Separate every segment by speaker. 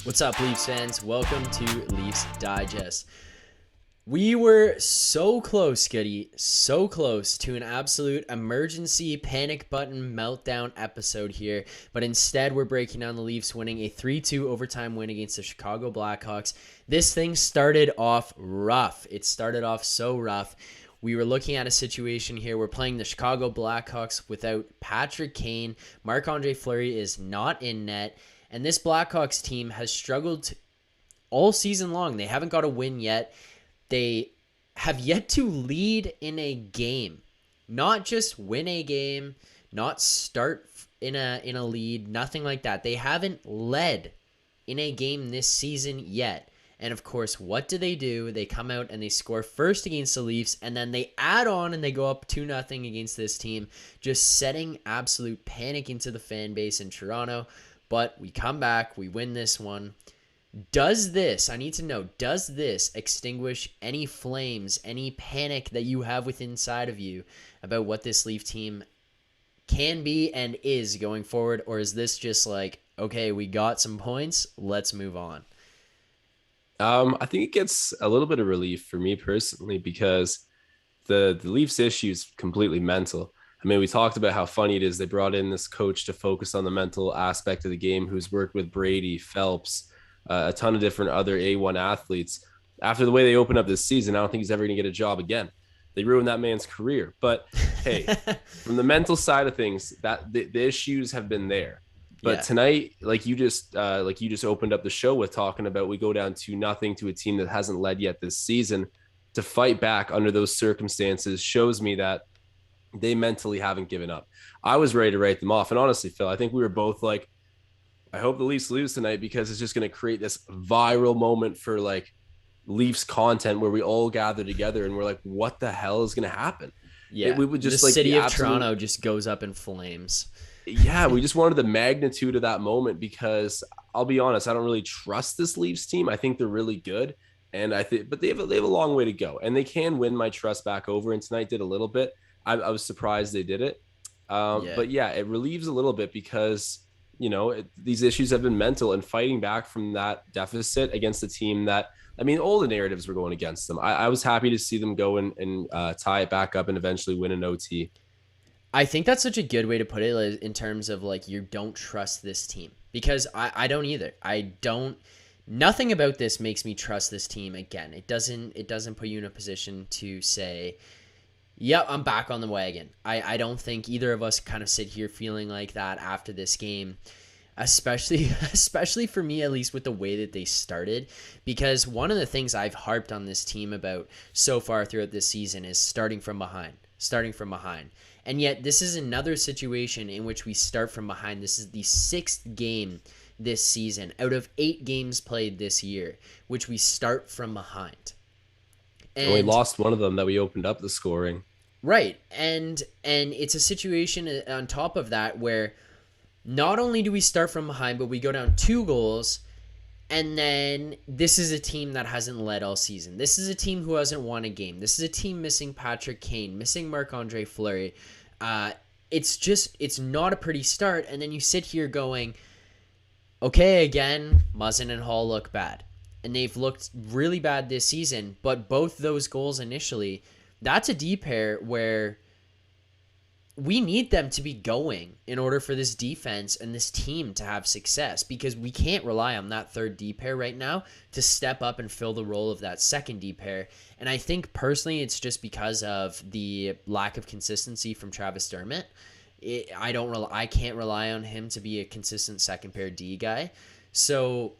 Speaker 1: What's up, Leafs fans? Welcome to Leafs Digest. We were so close, Goody, so close to an absolute emergency panic button meltdown episode here, but instead we're breaking down the Leafs winning a 3-2 overtime win against the Chicago Blackhawks. This thing started off rough. It started off so rough. We were looking at a situation here. We're playing the Chicago Blackhawks without Patrick Kane. Marc-Andre Fleury is not in net. And this Blackhawks team has struggled all season long. They haven't got a win yet. They have yet to lead in a game. Not just win a game, not start in a lead, nothing like that. They haven't led in a game this season yet. And of course, what do? They come out and they score first against the Leafs, and then they add on and they go up 2-0 against this team, just setting absolute panic into the fan base in Toronto. But we come back, we win this one. I need to know, does this extinguish any flames, any panic that you have within inside of you about what this Leaf team can be and is going forward? Or is this just like, okay, we got some points, let's move on?
Speaker 2: I think it gets a little bit of relief for me personally because the Leafs issue is completely mental. I mean, we talked about how funny it is. They brought in this coach to focus on the mental aspect of the game, who's worked with Brady, Phelps, a ton of different other A1 athletes. After the way they opened up this season, I don't think he's ever going to get a job again. They ruined that man's career. But hey, from the mental side of things, that the issues have been there. But tonight, like you just opened up the show with talking about, we go down 2-0 to a team that hasn't led yet this season. To fight back under those circumstances shows me that they mentally haven't given up. I was ready to write them off. And honestly, Phil, I think we were both like, I hope the Leafs lose tonight because it's just going to create this viral moment for like Leafs content where we all gather together and we're like, what the hell is going to happen?
Speaker 1: Yeah,
Speaker 2: we would just
Speaker 1: the
Speaker 2: like
Speaker 1: city of Toronto just goes up in flames.
Speaker 2: Yeah, we just wanted the magnitude of that moment because I'll be honest, I don't really trust this Leafs team. I think they're really good. And but they have a long way to go and they can win my trust back over. And tonight did a little bit. I was surprised they did it. But yeah, it relieves a little bit because, these issues have been mental and fighting back from that deficit against a team that, I mean, all the narratives were going against them. I was happy to see them go and tie it back up and eventually win an OT.
Speaker 1: I think that's such a good way to put it in terms of like, you don't trust this team, because I don't either. Nothing about this makes me trust this team again. It doesn't put you in a position to say, yep, I'm back on the wagon. I don't think either of us kind of sit here feeling like that after this game, especially for me, at least with the way that they started, because one of the things I've harped on this team about so far throughout this season is starting from behind. And yet this is another situation in which we start from behind. This is the 6th game this season out of 8 games played this year, which we start from behind.
Speaker 2: And we lost one of them that we opened up the scoring.
Speaker 1: Right. And it's a situation on top of that where not only do we start from behind, but we go down 2 goals. And then this is a team that hasn't led all season. This is a team who hasn't won a game. This is a team missing Patrick Kane, missing Marc-Andre Fleury. It's not a pretty start. And then you sit here going, okay, again, Muzzin and Hall look bad. And they've looked really bad this season. But both those goals initially, that's a D pair where we need them to be going in order for this defense and this team to have success, because we can't rely on that third D pair right now to step up and fill the role of that second D pair. And I think personally it's just because of the lack of consistency from Travis Dermott. I can't rely on him to be a consistent second pair D guy. So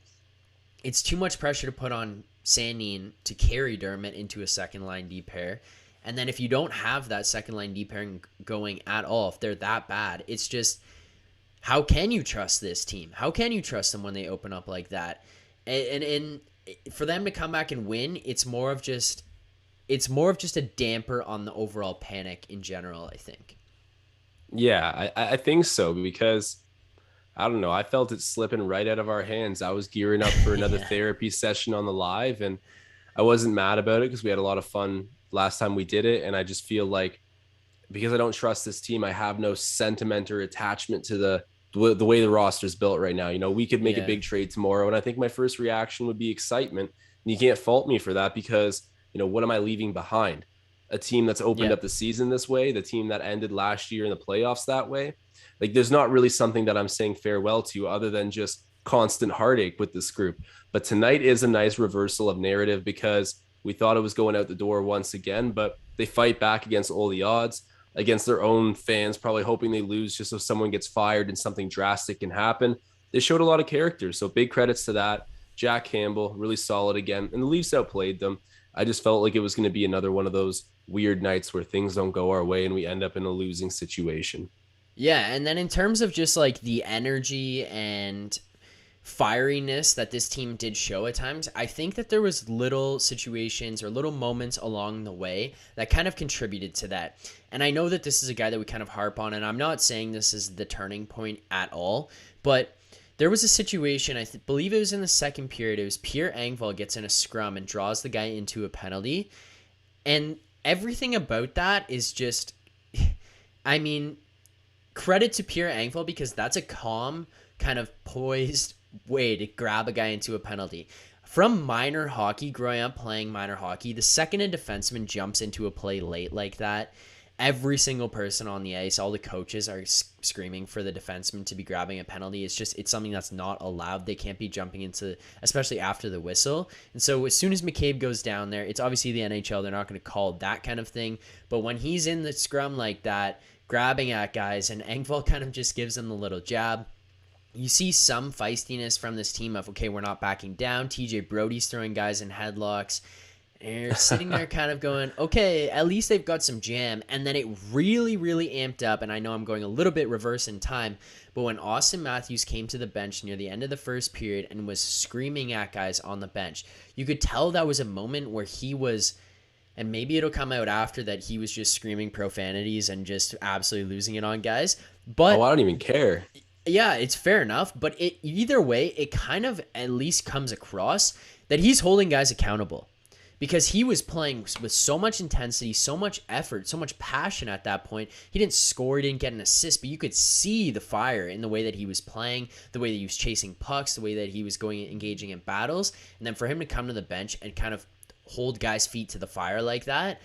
Speaker 1: it's too much pressure to put on Sandin to carry Dermott into a second line D pair. And then if you don't have that second line D pairing going at all, if they're that bad, it's just, how can you trust this team? How can you trust them when they open up like that? And for them to come back and win, it's more of just a damper on the overall panic in general, I think.
Speaker 2: Yeah, I think so, because I don't know, I felt it slipping right out of our hands. I was gearing up for another therapy session on the live, and I wasn't mad about it because we had a lot of fun last time we did it. And I just feel like, because I don't trust this team, I have no sentiment or attachment to the way the roster is built right now. We could make a
Speaker 1: Yeah.
Speaker 2: big trade tomorrow, and I think my first reaction would be excitement. And you can't fault me for that because what am I leaving behind? A team that's opened
Speaker 1: Yeah.
Speaker 2: up the season this way, the team that ended last year in the playoffs that way. Like, there's not really something that I'm saying farewell to other than just constant heartache with this group. But tonight is a nice reversal of narrative because we thought it was going out the door once again, but they fight back against all the odds, against their own fans, probably hoping they lose just so someone gets fired and something drastic can happen. They showed a lot of character. So big credits to that. Jack Campbell, really solid again. And the Leafs outplayed them. I just felt like it was going to be another one of those weird nights where things don't go our way and we end up in a losing situation.
Speaker 1: Yeah, and then in terms of just like the energy and fieriness that this team did show at times, I think that there was little situations or little moments along the way that kind of contributed to that. And I know that this is a guy that we kind of harp on, and I'm not saying this is the turning point at all, but there was a situation, believe it was in the second period, it was Pierre Engvall gets in a scrum and draws the guy into a penalty, and everything about that is just, I mean, credit to Pierre Engvall because that's a calm, kind of poised way to grab a guy into a penalty. From minor hockey, growing up playing minor hockey, the second a defenseman jumps into a play late like that, every single person on the ice, all the coaches are screaming for the defenseman to be grabbing a penalty. It's something that's not allowed. They can't be jumping into, especially after the whistle. And so as soon as McCabe goes down there, it's obviously the NHL. They're not going to call that kind of thing. But when he's in the scrum like that, grabbing at guys, and Engvall kind of just gives them the little jab. You see some feistiness from this team of, okay, we're not backing down. TJ Brody's throwing guys in headlocks. And you're sitting there kind of going, okay, at least they've got some jam. And then it really, really amped up. And I know I'm going a little bit reverse in time, but when Austin Matthews came to the bench near the end of the first period and was screaming at guys on the bench, you could tell that was a moment where he was, and maybe it'll come out after that, he was just screaming profanities and just absolutely losing it on guys.
Speaker 2: Oh,
Speaker 1: But
Speaker 2: I don't even care.
Speaker 1: yeah, it's fair enough. But either way, it kind of at least comes across that he's holding guys accountable because he was playing with so much intensity, so much effort, so much passion at that point. He didn't score, he didn't get an assist, but you could see the fire in the way that he was playing, the way that he was chasing pucks, the way that he was engaging in battles. And then for him to come to the bench and kind of hold guys' feet to the fire like that,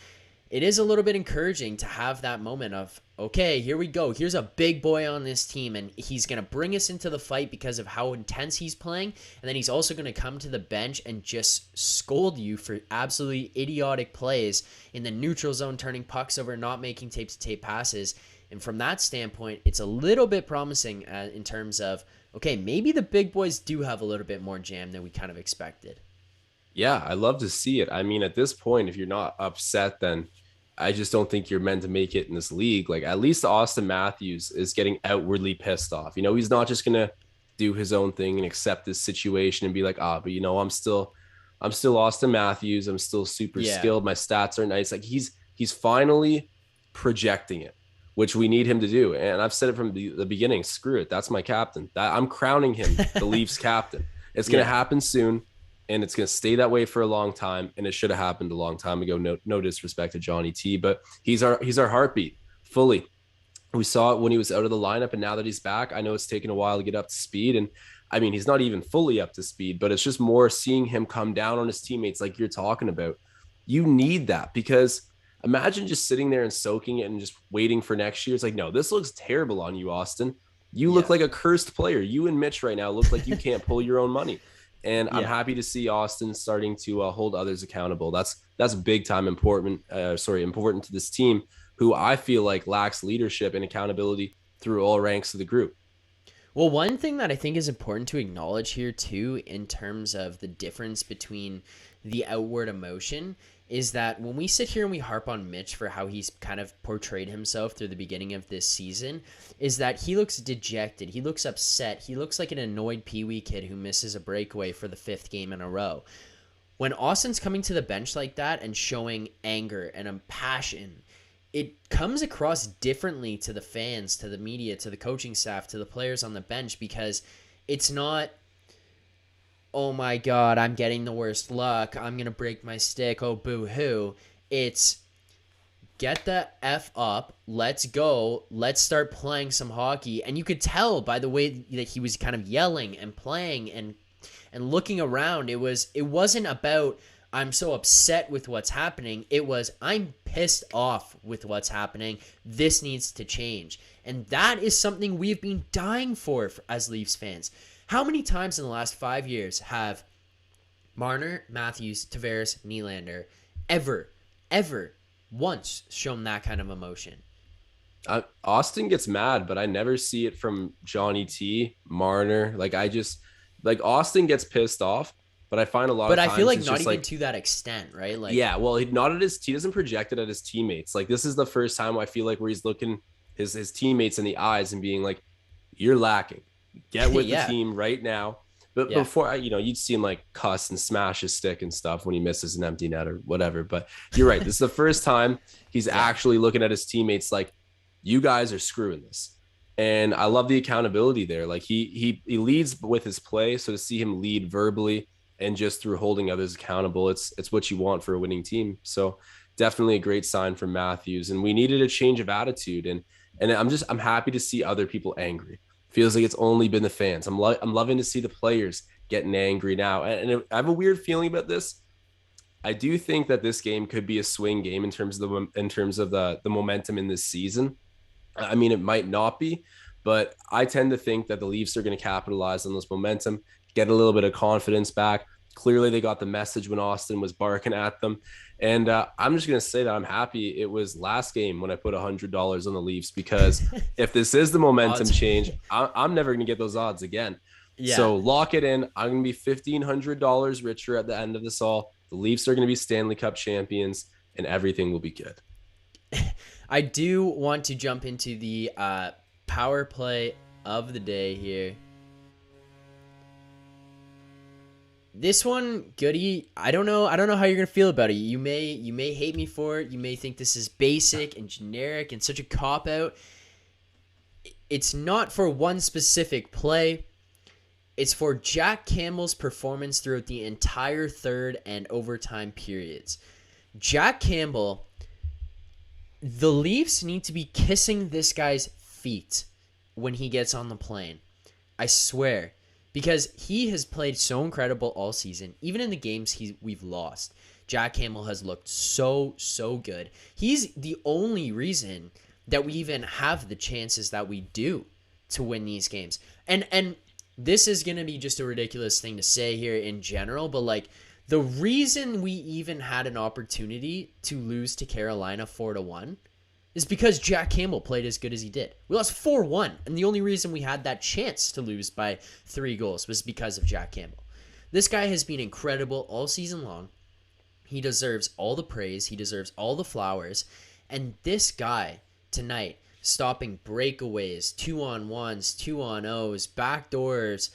Speaker 1: it is a little bit encouraging to have that moment of, okay, here we go. Here's a big boy on this team, and he's going to bring us into the fight because of how intense he's playing. And then he's also going to come to the bench and just scold you for absolutely idiotic plays in the neutral zone, turning pucks over, not making tape-to-tape passes. And from that standpoint, it's a little bit promising in terms of, okay, maybe the big boys do have a little bit more jam than we kind of expected.
Speaker 2: Yeah, I love to see it. I mean, at this point, if you're not upset, then I just don't think you're meant to make it in this league. Like, at least Austin Matthews is getting outwardly pissed off. He's not just gonna do his own thing and accept this situation and be like, but I'm still Austin Matthews. I'm still super
Speaker 1: Yeah.
Speaker 2: skilled. My stats are nice. Like, he's finally projecting it, which we need him to do. And I've said it from the beginning. Screw it. That's my captain. I'm crowning him the Leafs captain. It's gonna happen soon. And it's going to stay that way for a long time. And it should have happened a long time ago. No disrespect to Johnny T, but he's our heartbeat fully. We saw it when he was out of the lineup, and now that he's back, I know it's taken a while to get up to speed. And I mean, he's not even fully up to speed, but it's just more seeing him come down on his teammates like you're talking about. You need that because imagine just sitting there and soaking it and just waiting for next year. It's like, no, this looks terrible on you, Austin. You look like a cursed player. You and Mitch right now look like you can't pull your own money. And I'm happy to see Austin starting to hold others accountable. That's big time important to this team, who I feel like lacks leadership and accountability through all ranks of the group.
Speaker 1: Well, one thing that I think is important to acknowledge here too, in terms of the difference between the outward emotion, is that when we sit here and we harp on Mitch for how he's kind of portrayed himself through the beginning of this season, is that he looks dejected, he looks upset, he looks like an annoyed Pee-wee kid who misses a breakaway for the 5th game in a row. When Austin's coming to the bench like that and showing anger and a passion, it comes across differently to the fans, to the media, to the coaching staff, to the players on the bench, because it's not, oh my God, I'm getting the worst luck, I'm going to break my stick, oh boo-hoo. It's, get the F up. Let's go. Let's start playing some hockey. And you could tell by the way that he was kind of yelling and playing and looking around. It wasn't about I'm so upset with what's happening. It was I'm pissed off with what's happening. This needs to change. And that is something we've been dying for as Leafs fans. How many times in the last 5 years have Marner, Matthews, Tavares, Nylander ever once shown that kind of emotion?
Speaker 2: Austin gets mad, but I never see it from Johnny T, Marner. Like Austin gets pissed off, but I find a lot
Speaker 1: But
Speaker 2: of
Speaker 1: I feel
Speaker 2: times
Speaker 1: like
Speaker 2: it's
Speaker 1: not
Speaker 2: just
Speaker 1: even
Speaker 2: like,
Speaker 1: to that extent, right? Like,
Speaker 2: yeah, well, he doesn't project it at his teammates. Like this is the first time I feel like where he's looking his teammates in the eyes and being like, "You're lacking. Get with the
Speaker 1: yeah,
Speaker 2: team right now." But
Speaker 1: yeah,
Speaker 2: before, you'd see him like cuss and smash his stick and stuff when he misses an empty net or whatever. But you're right. This is the first time he's
Speaker 1: yeah.
Speaker 2: actually looking at his teammates like, "You guys are screwing this." And I love the accountability there. Like he leads with his play. So to see him lead verbally and just through holding others accountable, it's what you want for a winning team. So definitely a great sign from Matthews. And we needed a change of attitude. And I'm happy to see other people angry. Feels like it's only been the fans. I'm loving to see the players getting angry now. And I have a weird feeling about this. I do think that this game could be a swing game in terms of the momentum in this season. I mean, it might not be, but I tend to think that the Leafs are going to capitalize on this momentum, get a little bit of confidence back. Clearly, they got the message when Austin was barking at them. And I'm just going to say that I'm happy it was last game when I put $100 on the Leafs, because if this is the momentum
Speaker 1: Odds.
Speaker 2: change, I'm never going to get those odds again.
Speaker 1: Yeah.
Speaker 2: So lock it in. I'm going to be $1,500 richer at the end of this all. The Leafs are going to be Stanley Cup champions, and everything will be good.
Speaker 1: I do want to jump into the power play of the day here. This one, Goody, I don't know how you're gonna feel about it. You may hate me for it. You may think this is basic and generic and such a cop out. It's not for one specific play. It's for Jack Campbell's performance throughout the entire third and overtime periods. Jack Campbell, the Leafs need to be kissing this guy's feet when he gets on the plane. I swear. Because he has played so incredible all season. Even in the games we've lost, Jack Campbell has looked so good. He's the only reason that we even have the chances that we do to win these games. And this is going to be just a ridiculous thing to say here in general, but like the reason we even had an opportunity to lose to Carolina 4-1 is because Jack Campbell played as good as he did. We lost 4-1, and the only reason we had that chance to lose by 3 goals was because of Jack Campbell. This guy has been incredible all season long. He deserves all the praise. He deserves all the flowers. And this guy tonight, stopping breakaways, 2-on-1s, 2-on-0s, backdoors,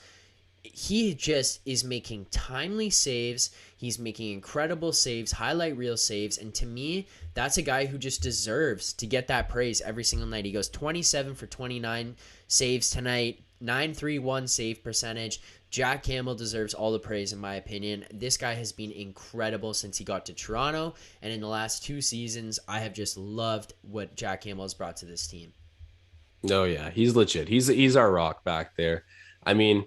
Speaker 1: he just is making timely saves. He's making incredible saves, highlight reel saves. And to me, that's a guy who just deserves to get that praise every single night. He goes 27 for 29 saves tonight, 931 save percentage. Jack Campbell deserves all the praise, in my opinion. This guy has been incredible since he got to Toronto. And in the last 2 seasons, I have just loved what Jack Campbell has brought to this team.
Speaker 2: Oh yeah, he's legit. He's our rock back there. I mean,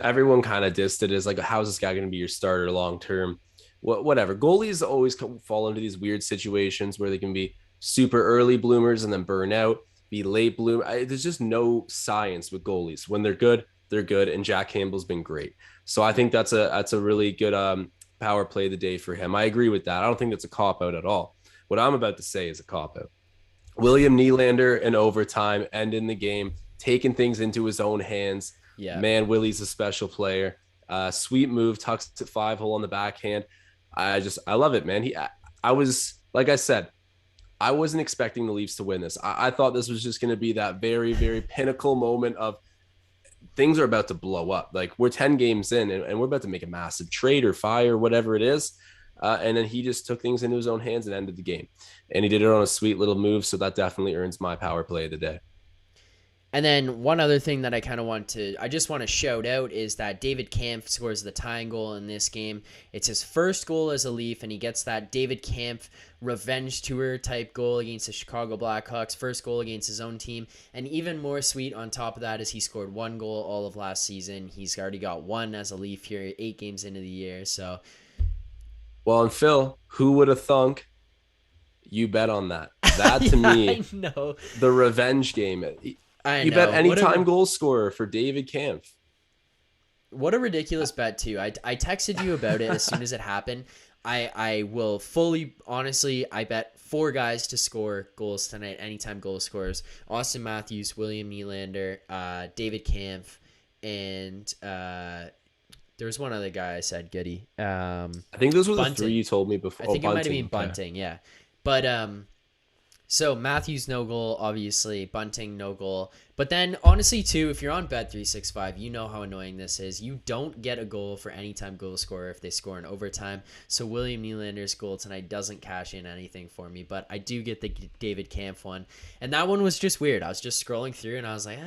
Speaker 2: everyone kind of dissed it as like, how's this guy going to be your starter long term? Whatever. Goalies always fall into these weird situations where they can be super early bloomers and then burn out, be late bloom. There's just no science with goalies. When they're good, and Jack Campbell's been great. So I think that's a really good power play of the day for him. I agree with that. I don't think that's a cop out at all. What I'm about to say is a cop out. William Nylander in overtime, ending the game, taking things into his own hands.
Speaker 1: Yeah.
Speaker 2: Man, Willie's a special player. Sweet move, tucks to 5-hole on the backhand. I love it, man. I was, like I said, I wasn't expecting the Leafs to win this. I thought this was just going to be that very, very pinnacle moment of things are about to blow up. Like we're 10 games in and we're about to make a massive trade or fire, whatever it is. And then he just took things into his own hands and ended the game. And he did it on a sweet little move. So that definitely earns my power play of the day.
Speaker 1: And then one other thing that I just want to shout out is that David Kampf scores the tying goal in this game. It's his first goal as a Leaf, and he gets that David Kampf revenge tour type goal against the Chicago Blackhawks, first goal against his own team. And even more sweet on top of that is he scored one goal all of last season. He's already got one as a Leaf here, 8 games into the year. So,
Speaker 2: Well, and Phil, who would have thunk you bet on that? That to
Speaker 1: yeah,
Speaker 2: me,
Speaker 1: I know.
Speaker 2: the revenge game.
Speaker 1: I
Speaker 2: You bet
Speaker 1: know.
Speaker 2: anytime goal scorer for David Kampf.
Speaker 1: What a ridiculous bet too. I texted you about it as soon as it happened. I will fully honestly I bet 4 guys to score goals tonight, anytime goal scorers. Austin Matthews, William Nylander, David Kampf, and there was one other guy I said Goody.
Speaker 2: I think those were the
Speaker 1: Bunting.
Speaker 2: 3 you told me before.
Speaker 1: I think it might have been
Speaker 2: Okay.
Speaker 1: Bunting, yeah. But so Matthews no goal, obviously. Bunting no goal. But then honestly too, if you're on Bet365, you know how annoying this is. You don't get a goal for anytime goal scorer if they score in overtime. So William Nylander's goal tonight doesn't cash in anything for me, but I do get the David Kampf one. And that one was just weird. I was just scrolling through and I was like,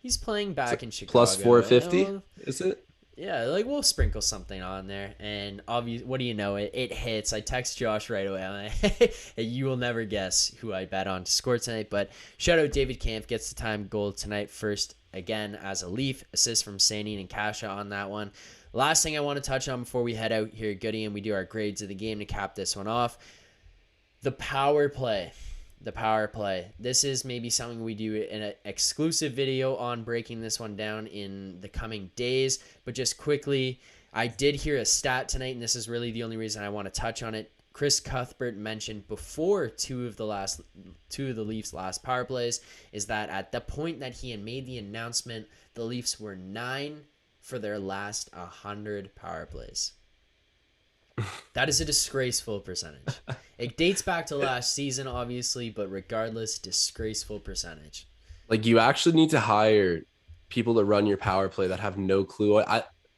Speaker 1: he's playing back in Chicago.
Speaker 2: Plus 450, is it?
Speaker 1: Yeah, like we'll sprinkle something on there, and obviously, what do you know? It hits. I text Josh right away. I'm like, you will never guess who I bet on to score tonight. But shout out David Kampf gets the time goal tonight first again as a Leaf. Assist from Sandin and Kasha on that one. Last thing I want to touch on before we head out here, Goody, and we do our grades of the game to cap this one off. The power play. The power play. This is maybe something we do in an exclusive video on breaking this one down in the coming days. But just quickly, I did hear a stat tonight, and this is really the only reason I want to touch on it. Chris Cuthbert mentioned before two of the Leafs' last power plays is that at the point that he had made the announcement, the Leafs were 9 for their last 100 power plays. That is a disgraceful percentage. It dates back to last season, obviously, but regardless, disgraceful percentage.
Speaker 2: Like, you actually need to hire people to run your power play that have no clue.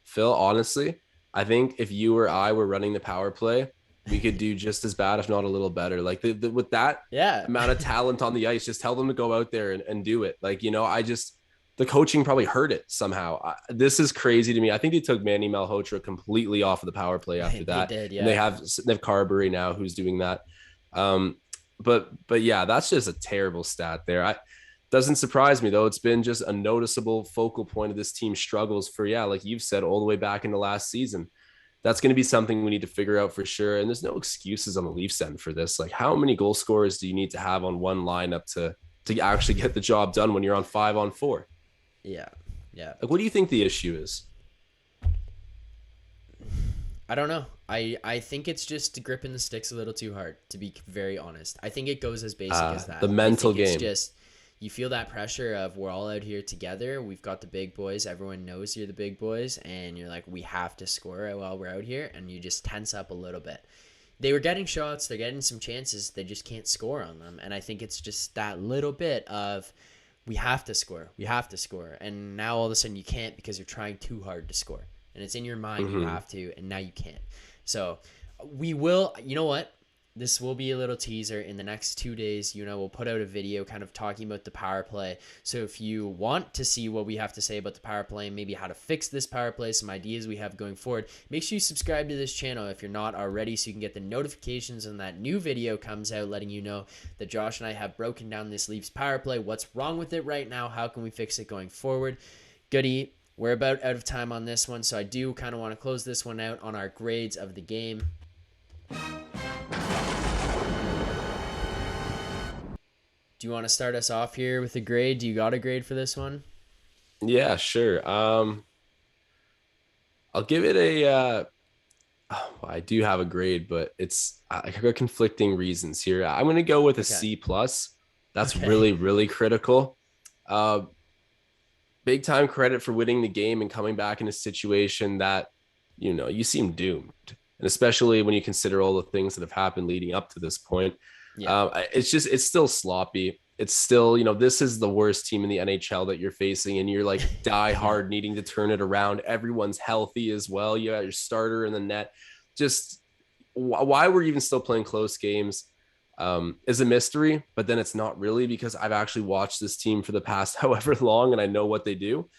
Speaker 2: Phil, honestly, I think if you or I were running the power play, we could do just as bad, if not a little better. Like, with that amount of talent on the ice, just tell them to go out there and do it. Like, the coaching probably hurt it somehow. This is crazy to me. I think they took Manny Malhotra completely off of the power play after that.
Speaker 1: They did, yeah.
Speaker 2: And they have Carberry now who's doing that. But yeah, that's just a terrible stat there. Doesn't surprise me though. It's been just a noticeable focal point of this team's struggles for, like you've said, all the way back into last season. That's going to be something we need to figure out for sure. And there's no excuses on the Leafs end for this. Like, how many goal scorers do you need to have on one lineup to actually get the job done when you're on 5-on-4?
Speaker 1: Yeah.
Speaker 2: Like, what do you think the issue is?
Speaker 1: I don't know. I think it's just gripping the sticks a little too hard, to be very honest. I think it goes as basic as that.
Speaker 2: The mental game.
Speaker 1: It's just, you feel that pressure of we're all out here together. We've got the big boys. Everyone knows you're the big boys. And you're like, we have to score while we're out here. And you just tense up a little bit. They were getting shots. They're getting some chances. They just can't score on them. And I think it's just that little bit of, we have to score. We have to score. And now all of a sudden you can't because you're trying too hard to score. And it's in your mind you have to, and now you can't. So we will, you know what? This will be a little teaser. In the next 2 days, we'll put out a video kind of talking about the power play. So if you want to see what we have to say about the power play and maybe how to fix this power play, some ideas we have going forward, make sure you subscribe to this channel if you're not already so you can get the notifications when that new video comes out, letting you know that Josh and I have broken down this Leafs power play, what's wrong with it right now, how can we fix it going forward. Goody, we're about out of time on this one, so I do kind of want to close this one out on our grades of the game. Do you want to start us off here with a grade? Do you got a grade for this one?
Speaker 2: Yeah, sure. I'll give it a I do have a grade, but I got conflicting reasons here. I'm going to go with a C+. That's really, really critical. Big time credit for winning the game and coming back in a situation that, you seem doomed. And especially when you consider all the things that have happened leading up to this point. Yeah. It's still sloppy. It's still, this is the worst team in the NHL that you're facing, and you're like die hard needing to turn it around. Everyone's healthy as well. You got your starter in the net. Just why we're even still playing close games. is a mystery, but then it's not really because I've actually watched this team for the past however long and I know what they do.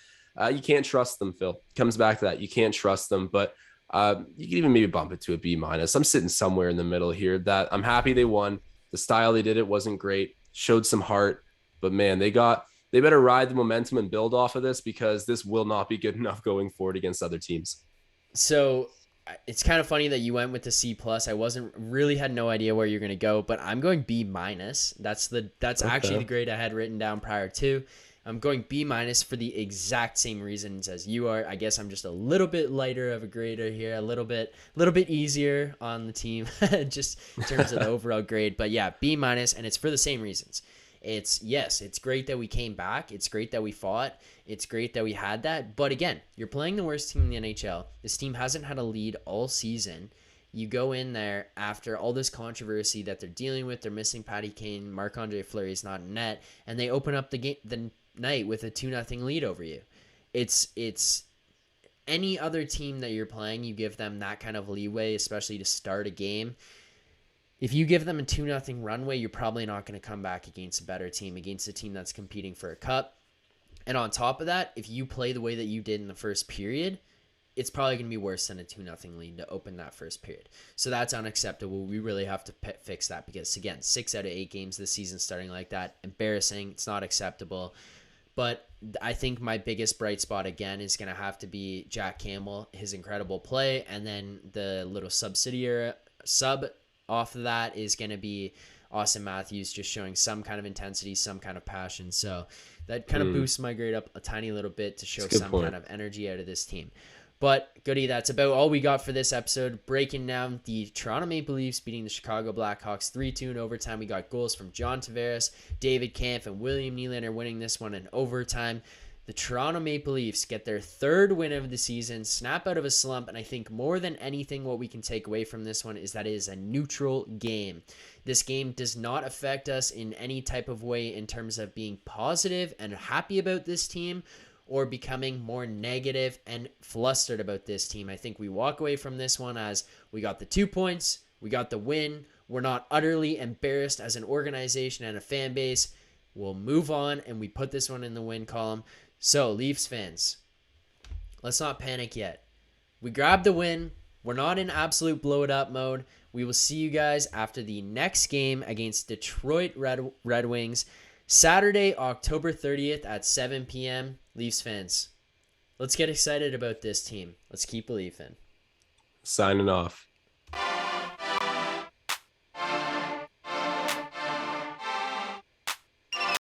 Speaker 2: You can't trust them, Phil. Comes back to that. You can't trust them, but you can even maybe bump it to a B minus. I'm sitting somewhere in the middle here. That I'm happy they won. The style they did it wasn't great. Showed some heart, but man, they better ride the momentum and build off of this because this will not be good enough going forward against other teams.
Speaker 1: So it's kind of funny that you went with the C plus. I wasn't really had no idea where you're going to go, but I'm going B minus. That's actually the grade I had written down prior to. I'm going B minus for the exact same reasons as you are. I guess I'm just a little bit lighter of a grader here, a little bit easier on the team, just in terms of the overall grade. But yeah, B minus, and it's for the same reasons. It's great that we came back. It's great that we fought. It's great that we had that. But again, you're playing the worst team in the NHL. This team hasn't had a lead all season. You go in there after all this controversy that they're dealing with. They're missing Patty Kane. Marc-Andre Fleury is not in net, and they open up the night with a 2-0 lead over you. It's any other team that you're playing, you give them that kind of leeway, especially to start a game. If you give them a 2-0 runway, you're probably not going to come back against a better team, against a team that's competing for a cup. And on top of that, if you play the way that you did in the first period, it's probably going to be worse than a 2-0 lead to open that first period. So that's unacceptable. We really have to fix that because, again, 6 out of 8 games this season starting like that. Embarrassing. It's not acceptable. But I think my biggest bright spot, again, is going to have to be Jack Campbell, his incredible play, and then the little sub off of that is going to be Austin Matthews just showing some kind of intensity, some kind of passion. So that kind of boosts my grade up a tiny little bit to show some kind of energy out of this team. But, Goody, that's about all we got for this episode. Breaking down the Toronto Maple Leafs beating the Chicago Blackhawks 3-2 in overtime. We got goals from John Tavares, David Kampf, and William Nylander winning this one in overtime. The Toronto Maple Leafs get their 3rd win of the season, snap out of a slump, and I think more than anything what we can take away from this one is that it is a neutral game. This game does not affect us in any type of way in terms of being positive and happy about this team or becoming more negative and flustered about this team. I think we walk away from this one as we got the 2 points, we got the win, we're not utterly embarrassed as an organization and a fan base. We'll move on, and we put this one in the win column. So, Leafs fans, let's not panic yet. We grabbed the win. We're not in absolute blow-it-up mode. We will see you guys after the next game against Detroit Red Wings, Saturday, October 30th at 7 p.m. Leafs fans, let's get excited about this team. Let's keep believing.
Speaker 2: Signing off.